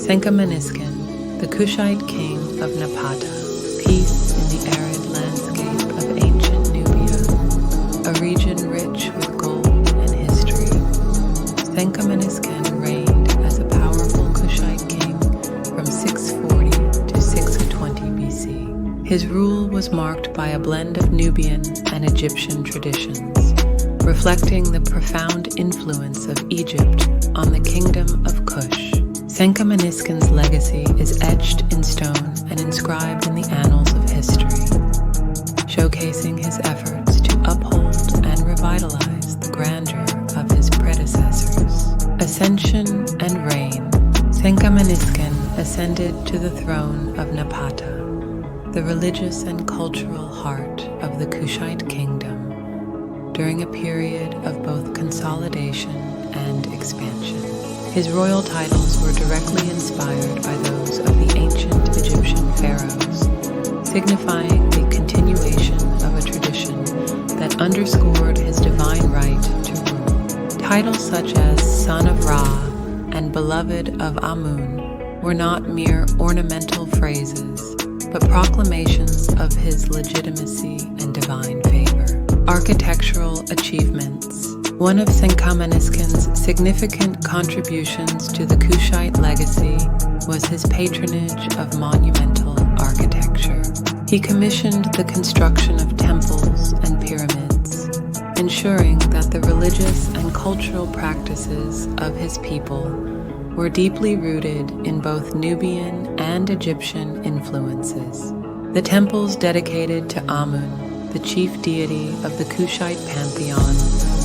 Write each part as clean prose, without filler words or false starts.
Senkamanisken, the Kushite king of Napata, peace in the arid landscape of ancient Nubia, a region rich with gold and history. Senkamanisken reigned as a powerful Kushite king from 640 to 620 BC. His rule was marked by a blend of Nubian and Egyptian traditions, reflecting the profound influence of Egypt on the Kingdom of Kush. Senkamanisken's legacy is etched in stone and inscribed in the annals of history, showcasing his efforts to uphold and revitalize the grandeur of his predecessors. Ascension and reign. Senkamanisken ascended to the throne of Napata, the religious and cultural heart of the Kushite kingdom, during a period of both consolidation and expansion. His royal titles were directly inspired by those of the ancient Egyptian pharaohs, signifying the continuation of a tradition that underscored his divine right to rule. Titles such as Son of Ra and Beloved of Amun were not mere ornamental phrases, but proclamations of his legitimacy and divine favor. Architectural achievements. One of Senkamanisken's significant contributions to the Kushite legacy was his patronage of monumental architecture. He commissioned the construction of temples and pyramids, ensuring that the religious and cultural practices of his people were deeply rooted in both Nubian and Egyptian influences. The temples dedicated to Amun, the chief deity of the Kushite pantheon,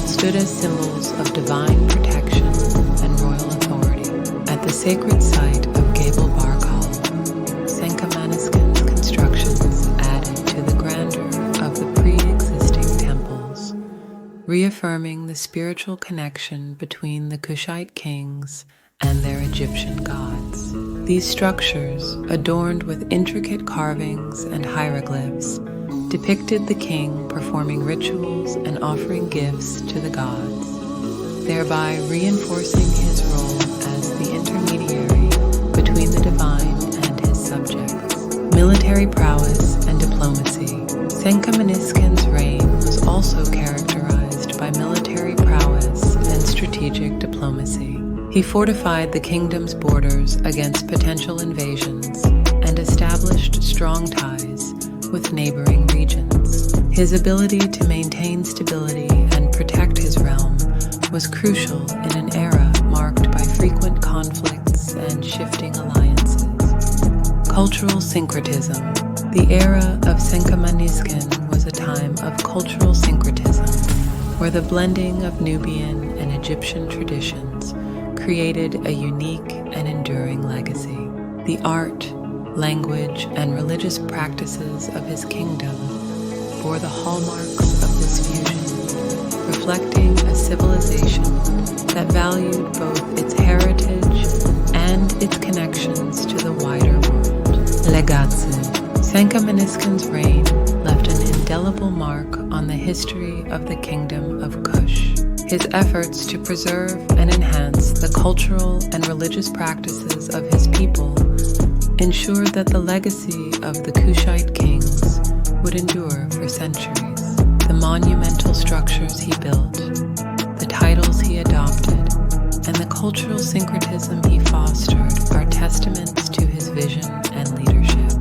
stood as symbols of divine protection and royal authority. At the sacred site of Gabel Barkal, Senkamanisken's constructions added to the grandeur of the pre-existing temples, reaffirming the spiritual connection between the Kushite kings and their Egyptian gods. These structures, adorned with intricate carvings and hieroglyphs, depicted the king performing rituals and offering gifts to the gods, thereby reinforcing his role as the intermediary between the divine and his subjects. Military prowess and diplomacy. Senkamanisken's reign was also characterized by military prowess and strategic diplomacy. He fortified the kingdom's borders against potential invasions and established strong ties with neighboring regions. His ability to maintain stability and protect his realm was crucial in an era marked by frequent conflicts and shifting alliances. Cultural syncretism. The era of Senkamanisken was a time of cultural syncretism, where the blending of Nubian and Egyptian traditions created a unique and enduring legacy. The art, language, and religious practices of his kingdom bore the hallmarks of this fusion, reflecting a civilization that valued both its heritage and its connections to the wider world. Legacy. Senkamanisken's reign left an indelible mark on the history of the Kingdom of Kush. His efforts to preserve and enhance the cultural and religious practices of his people ensured that the legacy of the Kushite kings would endure for centuries. The monumental structures he built, the titles he adopted, and the cultural syncretism he fostered are testaments to his vision and leadership,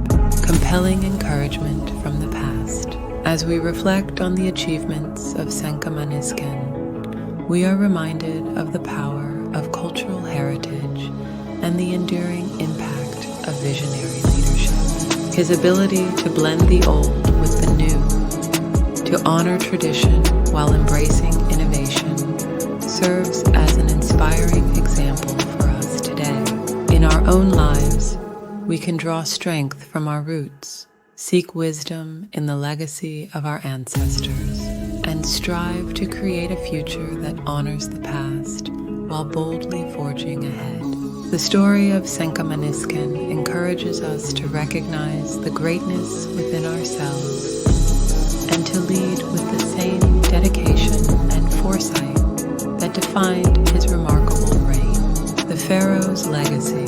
compelling encouragement from the past. As we reflect on the achievements of Senkamanisken, we are reminded of the power of cultural heritage and the enduring impact of visionary leadership. His ability to blend the old with the new, to honor tradition while embracing innovation, serves as an inspiring example for us today. In our own lives, we can draw strength from our roots, seek wisdom in the legacy of our ancestors, and strive to create a future that honors the past while boldly forging ahead. The story of Senkamanisken encourages us to recognize the greatness within ourselves and to lead with the same dedication and foresight that defined his remarkable reign. The pharaoh's legacy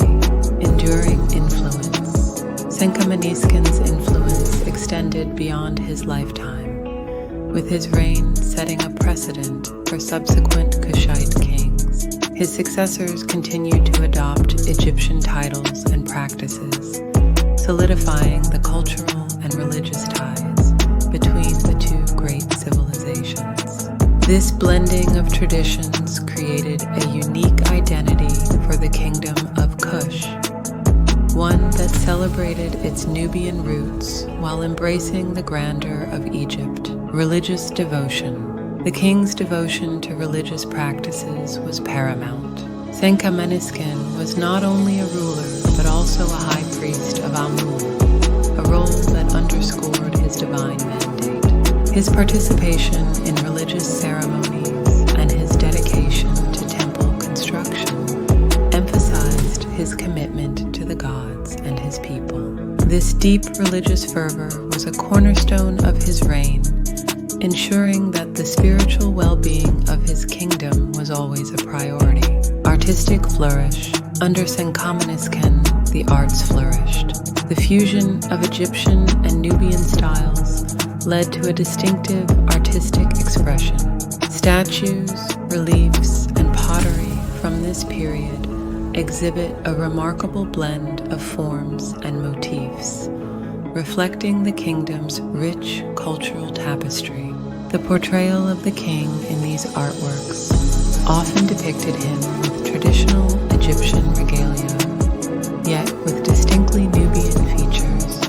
enduring influence. Senkamanisken's influence extended beyond his lifetime, with his reign setting a precedent for subsequent Kushite kings. His successors continued to adopt Egyptian titles and practices, solidifying the cultural and religious ties between the two great civilizations. This blending of traditions created a unique identity for the Kingdom of Kush, one that celebrated its Nubian roots while embracing the grandeur of Egypt. Religious devotion. The king's devotion to religious practices was paramount. Senkamanisken was not only a ruler, but also a high priest of Amun, a role that underscored his divine mandate. His participation in religious ceremonies and his dedication to temple construction emphasized his commitment to the gods and his people. This deep religious fervor was a cornerstone of his reign, ensuring that the spiritual well-being of his kingdom was always a priority. Artistic flourish. Under Senkamanisken, the arts flourished. The fusion of Egyptian and Nubian styles led to a distinctive artistic expression. Statues, reliefs, and pottery from this period exhibit a remarkable blend of forms and motifs, reflecting the kingdom's rich cultural tapestry. The portrayal of the king in these artworks often depicted him with traditional Egyptian regalia, yet with distinctly Nubian features,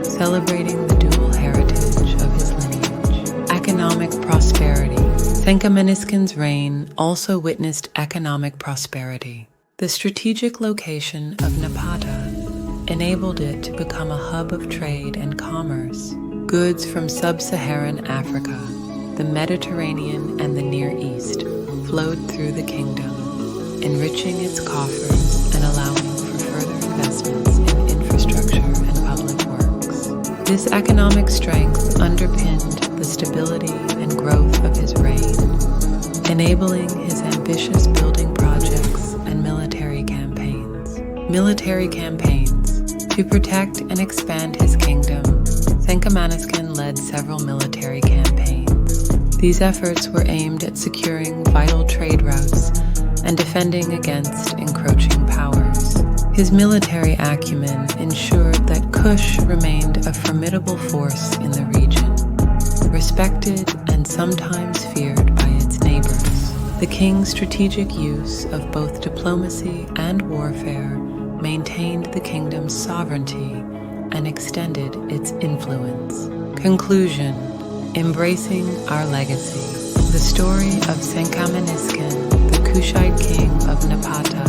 celebrating the dual heritage of his lineage. Economic prosperity. Senkamanisken's reign also witnessed economic prosperity. The strategic location of Napata enabled it to become a hub of trade and commerce. Goods from sub-Saharan Africa, the Mediterranean, and the Near East flowed through the kingdom, enriching its coffers and allowing for further investments in infrastructure and public works. This economic strength underpinned the stability and growth of his reign, enabling his ambitious building projects and military campaigns. To protect and expand his kingdom, Senkamanisken led several military campaigns. These efforts were aimed at securing vital trade routes and defending against encroaching powers. His military acumen ensured that Kush remained a formidable force in the region, respected and sometimes feared by its neighbors. The king's strategic use of both diplomacy and warfare maintained the kingdom's sovereignty and extended its influence. Conclusion. Embracing our legacy. The story of Senkamanisken, the Kushite king of Napata,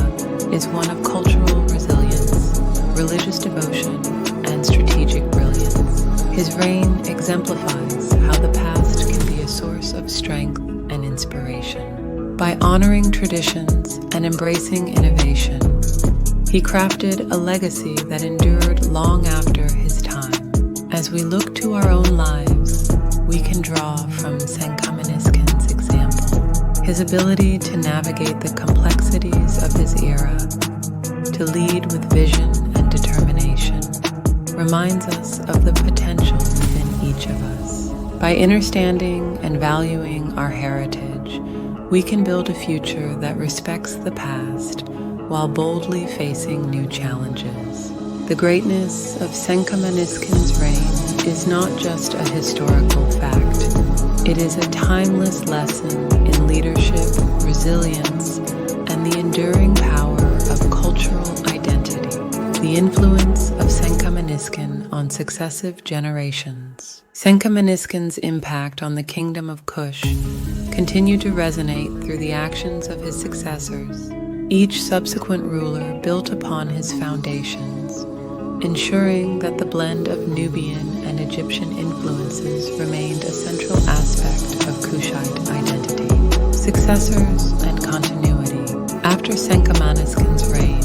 is one of cultural resilience, religious devotion, and strategic brilliance. His reign exemplifies how the past can be a source of strength and inspiration. By honoring traditions and embracing innovation, he crafted a legacy that endured long after his time. As we look to our own lives, we can draw from Senkamanisken's example. His ability to navigate the complexities of his era, to lead with vision and determination, reminds us of the potential within each of us. By understanding and valuing our heritage, we can build a future that respects the past while boldly facing new challenges. The greatness of Senkamanisken's reign is not just a historical fact. It is a timeless lesson in leadership, resilience, and the enduring power of cultural identity. The influence of Senkamanisken on successive generations. Senkamanisken's impact on the Kingdom of Kush continued to resonate through the actions of his successors. Each subsequent ruler built upon his foundations, ensuring that the blend of Nubian and Egyptian influences remained a central aspect of Kushite identity. Successors and continuity. After Senkamanisken's reign,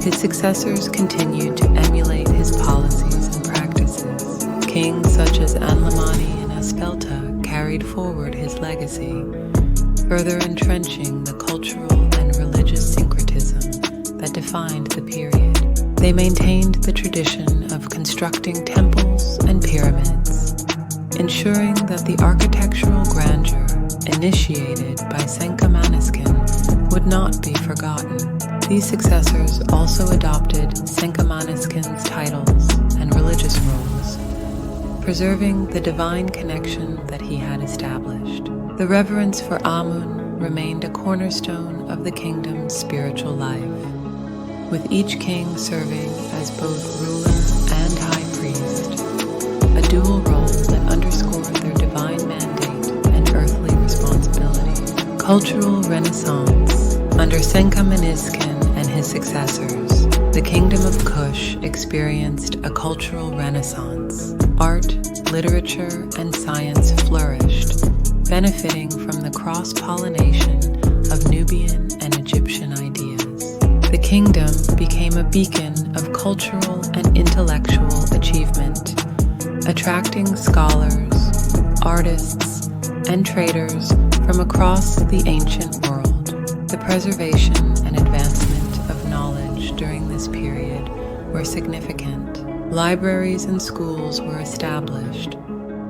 his successors continued to emulate his policies and practices. Kings such as Anlamani and Aspelta carried forward his legacy, further entrenching the cultural and religious syncretism that defined the period. They maintained the tradition of constructing temples and pyramids, ensuring that the architectural grandeur initiated by Senkamanisken would not be forgotten. These successors also adopted Senkamanisken's titles and religious roles, preserving the divine connection that he had established. The reverence for Amun remained a cornerstone of the kingdom's spiritual life, with each king serving as both ruler and high priest, a dual role that underscored their divine mandate and earthly responsibility. Cultural Renaissance. Under Senkamanisken and his successors, the Kingdom of Kush experienced a cultural renaissance. Art, literature, and science flourished, benefiting from the cross-pollination of Nubian and Egyptian ideas. The kingdom became a beacon of cultural and intellectual achievement, attracting scholars, artists, and traders from across the ancient world. The preservation and advancement of knowledge during this period were significant. Libraries and schools were established,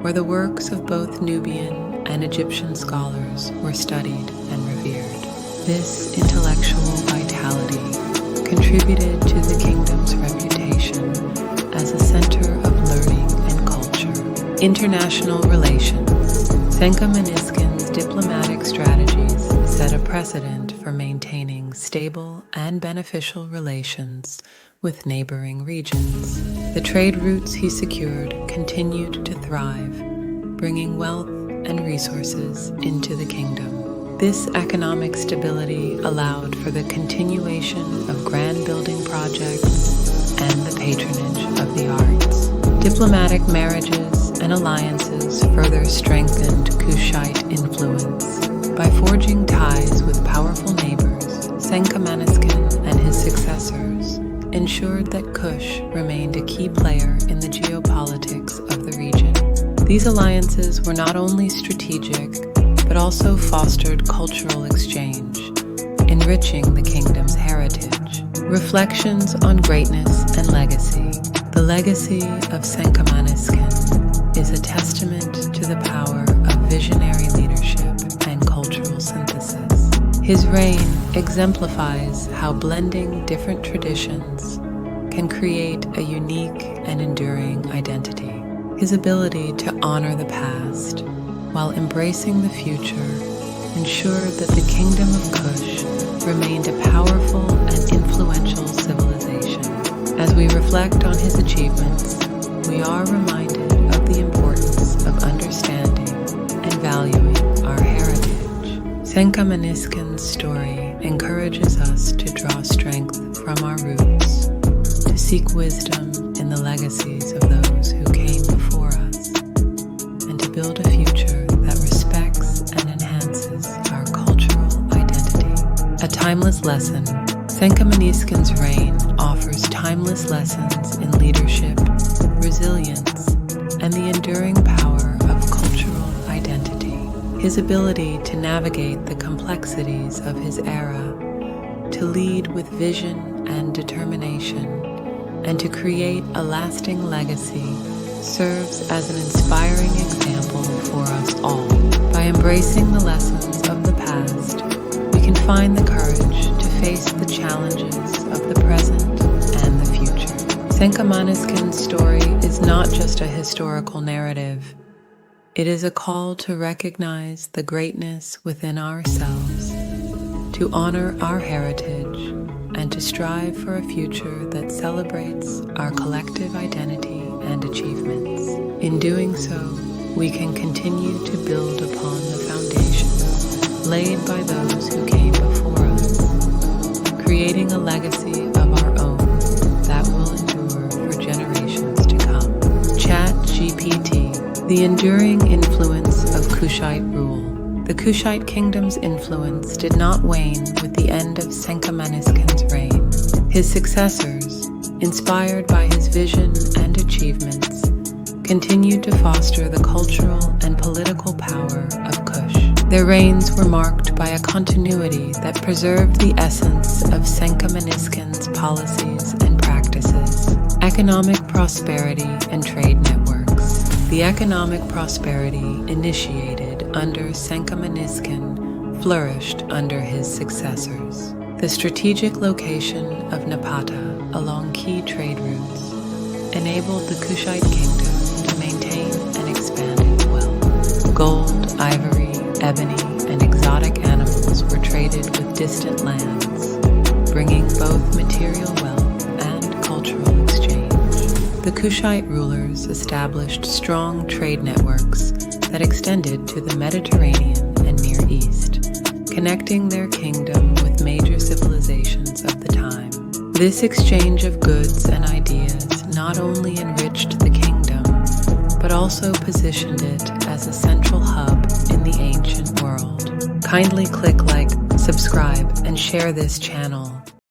where the works of both Nubian and Egyptian scholars were studied and revered. This intellectual vitality contributed to the kingdom's reputation as a center of learning and culture. International relations. Senkamanisken's diplomatic strategies set a precedent for maintaining stable and beneficial relations with neighboring regions. The trade routes he secured continued to thrive, bringing wealth and resources into the kingdom. This economic stability allowed for the continuation of grand building projects and the patronage of the arts. Diplomatic marriages and alliances further strengthened Kushite influence. By forging ties with powerful neighbors, Senkamanisken and his successors ensured that Kush remained a key player in the geopolitics of the region. These alliances were not only strategic, but also fostered cultural exchange, enriching the kingdom's heritage. Reflections on greatness and legacy. The legacy of Senkamanisken is a testament to the power of visionary leadership and cultural synthesis. His reign exemplifies how blending different traditions can create a unique and enduring identity. His ability to honor the past while embracing the future ensured that the Kingdom of Kush remained a powerful and influential civilization. As we reflect on his achievements, we are reminded of the importance of understanding and valuing our heritage. Senkamanisken's story encourages us to draw strength from our roots, to seek wisdom in the legacies of those who came before us, and to build a future that respects and enhances our cultural identity. A timeless lesson. Senkamanisken's reign offers timeless lessons in leadership, resilience, and the enduring power of cultural identity. His ability to navigate the complexities of his era, to lead with vision and determination, and to create a lasting legacy serves as an inspiring example for us all. By embracing the lessons of the past, we can find the courage to face the challenges of the present and the future. Senkamanisken's story is not just a historical narrative. It is a call to recognize the greatness within ourselves, to honor our heritage, and to strive for a future that celebrates our collective identity and achievements. In doing so, we can continue to build upon the foundations laid by those who came before us, creating a legacy of our own that will endure for generations to come. ChatGPT. The enduring influence of Kushite rule. The Kushite kingdom's influence did not wane with the end of Senkamanisken's reign. His successors, inspired by his vision and achievements, continued to foster the cultural and political power of Kush. Their reigns were marked by a continuity that preserved the essence of Senkamanisken's policies and practices. weaknesses. Economic prosperity and trade networks. The economic prosperity initiated under Senkamanisken flourished under his successors. The strategic location of Napata along key trade routes enabled the Kushite Kingdom to maintain and expand its wealth. Gold, ivory, ebony, and exotic animals were traded with distant lands, bringing both material wealth and cultural exchange. The Kushite rulers established strong trade networks that extended to the Mediterranean and Near East, connecting their kingdom with major civilizations of the time. This exchange of goods and ideas not only enriched the kingdom, but also positioned it as a central hub in the ancient world. Kindly click like, subscribe, and share this channel